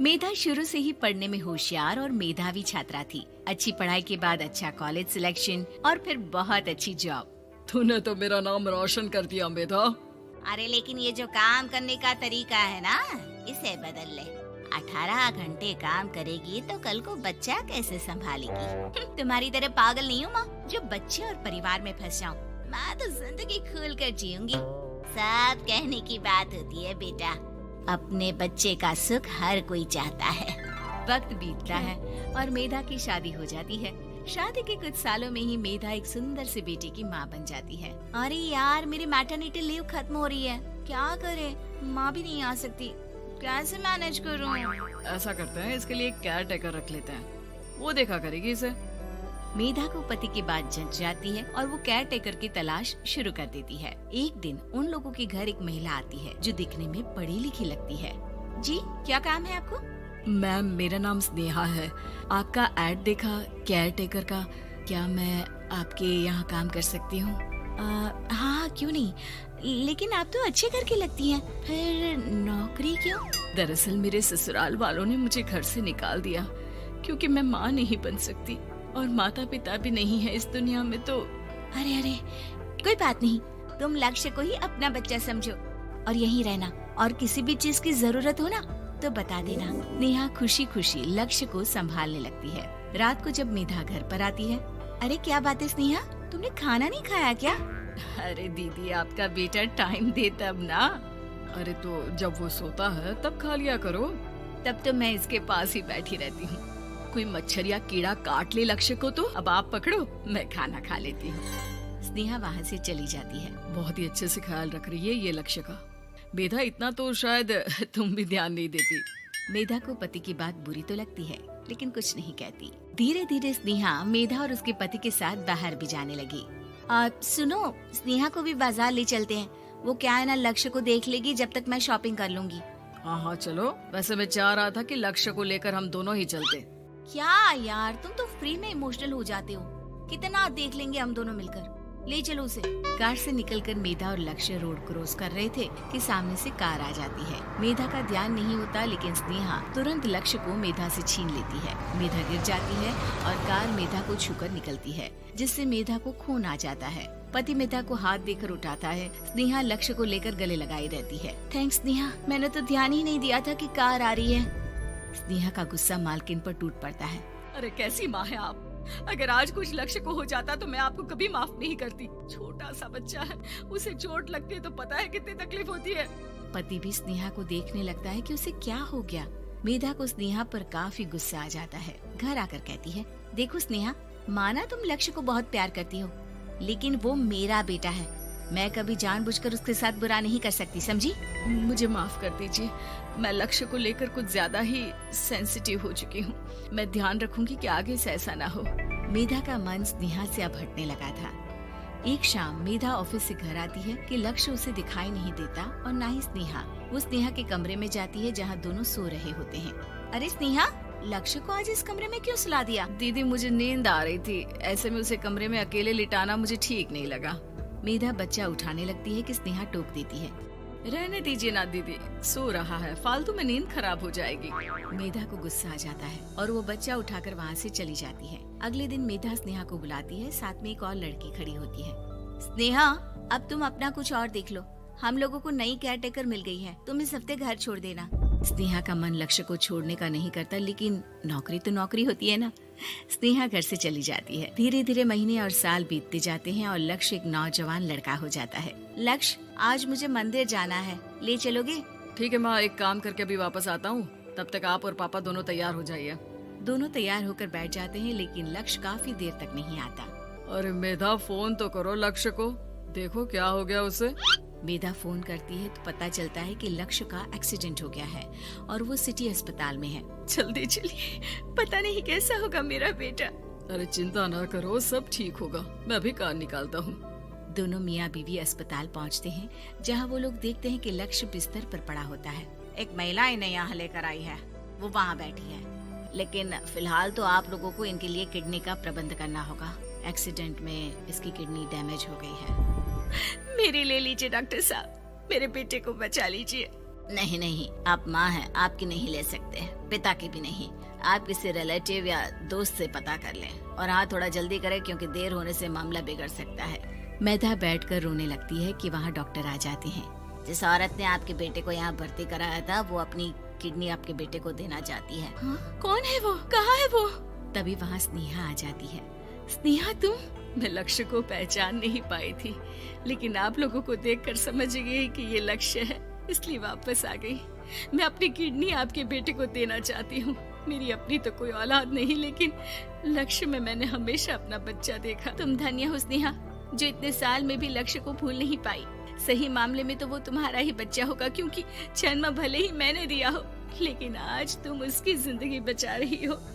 मेधा शुरू से ही पढ़ने में होशियार और मेधावी छात्रा थी। अच्छी पढ़ाई के बाद अच्छा कॉलेज सिलेक्शन और फिर बहुत अच्छी जॉब। तूने तो मेरा नाम रोशन कर दिया मेधा। अरे लेकिन ये जो काम करने का तरीका है ना, इसे बदल ले। 18 घंटे काम करेगी तो कल को बच्चा कैसे संभालेगी? तुम्हारी तरह पागल नहीं हूँ माँ जो बच्चे और परिवार में फंस जाऊँ। मैं तो जिंदगी खुल कर जीऊंगी। सब कहने की बात होती है बेटा, अपने बच्चे का सुख हर कोई चाहता है। वक्त बीतता है और मेधा की शादी हो जाती है। शादी के कुछ सालों में ही मेधा एक सुंदर सी बेटी की माँ बन जाती है। अरे यार, मेरी मैटरनिटी लीव खत्म हो रही है, क्या करे? माँ भी नहीं आ सकती, कैसे मैनेज करूँ? ऐसा करते हैं, इसके लिए एक केयर टेकर रख लेते हैं, वो देखा करेगी इसे। मेधा को पति की बात जच जाती है और वो केयर टेकर की तलाश शुरू कर देती है। एक दिन उन लोगों के घर एक महिला आती है जो दिखने में पढ़ी लिखी लगती है। जी, क्या काम है आपको? मैम, मेरा नाम स्नेहा है। आपका एड देखा केयर टेकर का, क्या मैं आपके यहाँ काम कर सकती हूँ? हाँ, क्यों नहीं, लेकिन आप तो अच्छे घर की लगती हैं, फिर नौकरी क्यों? दरअसल मेरे ससुराल वालों ने मुझे घर से निकाल दिया क्योंकि मैं माँ नहीं बन सकती और माता पिता भी नहीं है इस दुनिया में। तो अरे कोई बात नहीं, तुम लक्ष्य को ही अपना बच्चा समझो और यहीं रहना, और किसी भी चीज की जरूरत हो ना तो बता देना। नेहा खुशी खुशी लक्ष्य को संभालने लगती है। रात को जब मेधा घर पर आती है, अरे क्या बात है स्नेहा, तुमने खाना नहीं खाया क्या? अरे दीदी, आपका बेटा टाइम दे तब ना। अरे तो जब वो सोता है तब खा लिया करो। तब तो मैं इसके पास ही बैठी रहती हूँ। कोई मच्छर या कीड़ा काट ले लक्ष्य को तो अब आप पकड़ो, मैं खाना खा लेती हूँ। स्नेहा वहाँ से चली जाती है। बहुत ही अच्छे से ख्याल रख रही है ये लक्ष्य का। मेधा, इतना तो शायद तुम भी ध्यान नहीं देती। मेधा को पति की बात बुरी तो लगती है लेकिन कुछ नहीं कहती। धीरे धीरे स्नेहा मेधा और उसके पति के साथ बाहर भी जाने लगी। सुनो, स्नेहा को भी बाजार ले चलते हैं, वो क्या है ना, लक्ष्य को देख लेगी जब तक मैं शॉपिंग कर लूंगी। हाँ चलो, वैसे मैं चाह रहा था कि लक्ष्य को लेकर हम दोनों ही चलते। क्या यार, तुम तो फ्री में इमोशनल हो जाते हो, कितना देख लेंगे हम दोनों मिलकर, ले चलो उसे। कार से निकलकर मेधा और लक्ष्य रोड क्रॉस कर रहे थे कि सामने से कार आ जाती है। मेधा का ध्यान नहीं होता लेकिन स्नेहा तुरंत लक्ष्य को मेधा से छीन लेती है। मेधा गिर जाती है और कार मेधा को छूकर निकलती है, जिससे मेधा को खून आ जाता है। पति मेधा को हाथ देकर उठाता है। स्नेहा लक्ष्य को लेकर गले लगाई रहती है। थैंक्स स्नेहा, मैंने तो ध्यान ही नहीं दिया था कि कार आ रही है। स्नेहा का गुस्सा मालकिन पर टूट पड़ता है। अरे कैसी माँ है आप, अगर आज कुछ लक्ष्य को हो जाता तो मैं आपको कभी माफ नहीं करती। छोटा सा बच्चा है, उसे चोट लगती है तो पता है कितनी तकलीफ होती है। पति भी स्नेहा को देखने लगता है कि उसे क्या हो गया। मेधा को स्नेहा पर काफी गुस्सा आ जाता है। घर आकर कहती है, देखो स्नेहा, माना तुम लक्ष्य को बहुत प्यार करती हो, लेकिन वो मेरा बेटा है, मैं कभी जानबूझकर उसके साथ बुरा नहीं कर सकती, समझी? मुझे माफ कर दीजिए, मैं लक्ष्य को लेकर कुछ ज्यादा ही सेंसिटिव हो चुकी हूँ। मैं ध्यान रखूंगी कि आगे से ऐसा ना हो। मेधा का मन स्नेहा से अब हटने लगा था। एक शाम मेधा ऑफिस से घर आती है कि लक्ष्य उसे दिखाई नहीं देता और ना ही स्नेहा। वो स्नेहा के कमरे में जाती है जहाँ दोनों सो रहे होते हैं। अरे स्नेहा, लक्ष्य को आज इस कमरे में क्यों सुला दिया? दीदी, मुझे नींद आ रही थी, ऐसे में उसे कमरे में अकेले लिटाना मुझे ठीक नहीं लगा। मेधा बच्चा उठाने लगती है कि स्नेहा टोक देती है। रहने दीजिए ना दीदी, सो रहा है, फालतू में नींद खराब हो जाएगी। मेधा को गुस्सा आ जाता है और वो बच्चा उठाकर वहाँ से चली जाती है। अगले दिन मेधा स्नेहा को बुलाती है, साथ में एक और लड़की खड़ी होती है। स्नेहा, अब तुम अपना कुछ और देख लो, हम लोगों को नई केयर टेकर मिल गई है, तुम इस हफ्ते घर छोड़ देना। स्नेहा का मन लक्ष्य को छोड़ने का नहीं करता, लेकिन नौकरी तो नौकरी होती है ना। स्नेहा घर से चली जाती है। धीरे धीरे महीने और साल बीतते जाते हैं और लक्ष्य एक नौजवान लड़का हो जाता है। लक्ष्य, आज मुझे मंदिर जाना है, ले चलोगे? ठीक है माँ, एक काम करके अभी वापस आता हूँ, तब तक आप और पापा दोनों तैयार हो जाइए। दोनों तैयार होकर बैठ जाते हैं लेकिन लक्ष्य काफी देर तक नहीं आता। अरे मेधा, फोन तो करो लक्ष्य को, देखो क्या हो गया उसे। मेधा फोन करती है तो पता चलता है कि लक्ष्य का एक्सीडेंट हो गया है और वो सिटी अस्पताल में है। जल्दी चलिए, पता नहीं कैसा होगा मेरा बेटा। अरे चिंता ना करो, सब ठीक होगा, मैं अभी कार निकालता हूँ। दोनों मियाँ बीवी अस्पताल पहुँचते हैं जहाँ वो लोग देखते हैं कि लक्ष्य बिस्तर पर पड़ा होता है। एक महिला इन्हें यहाँ लेकर आई है, वो वहाँ बैठी है, लेकिन फिलहाल तो आप लोगों को इनके लिए किडनी का प्रबंध करना होगा। एक्सीडेंट में इसकी किडनी डैमेज हो गई है। मेरी ले लीजिए डॉक्टर साहब, मेरे बेटे को बचा लीजिए। नहीं नहीं, आप माँ हैं, आपकी नहीं ले सकते, पिता की भी नहीं। आप किसी रिलेटिव या दोस्त से पता कर लें और हाँ थोड़ा जल्दी करें क्योंकि देर होने से मामला बिगड़ सकता है। मेधा बैठकर रोने लगती है कि वहाँ डॉक्टर आ जाते हैं। जिस औरत ने आपके बेटे को यहाँ भर्ती कराया था वो अपनी किडनी आपके बेटे को देना चाहती है। कौन है वो, कहाँ है वो? तभी वहाँ स्नेहा आ जाती है। स्नेहा तुम? मैं लक्ष्य को पहचान नहीं पाई थी, लेकिन आप लोगों को देखकर समझ गई कि ये लक्ष्य है, इसलिए वापस आ गई। मैं अपनी किडनी आपके बेटे को देना चाहती हूँ। मेरी अपनी तो कोई औलाद नहीं, लेकिन लक्ष्य में मैंने हमेशा अपना बच्चा देखा। तुम धन्य हो स्नेहा, जो इतने साल में भी लक्ष्य को भूल नहीं पाई। सही मामले में तो वो तुम्हारा ही बच्चा होगा, क्योंकि जन्म भले ही मैंने दिया हो, लेकिन आज तुम उसकी जिंदगी बचा रही हो।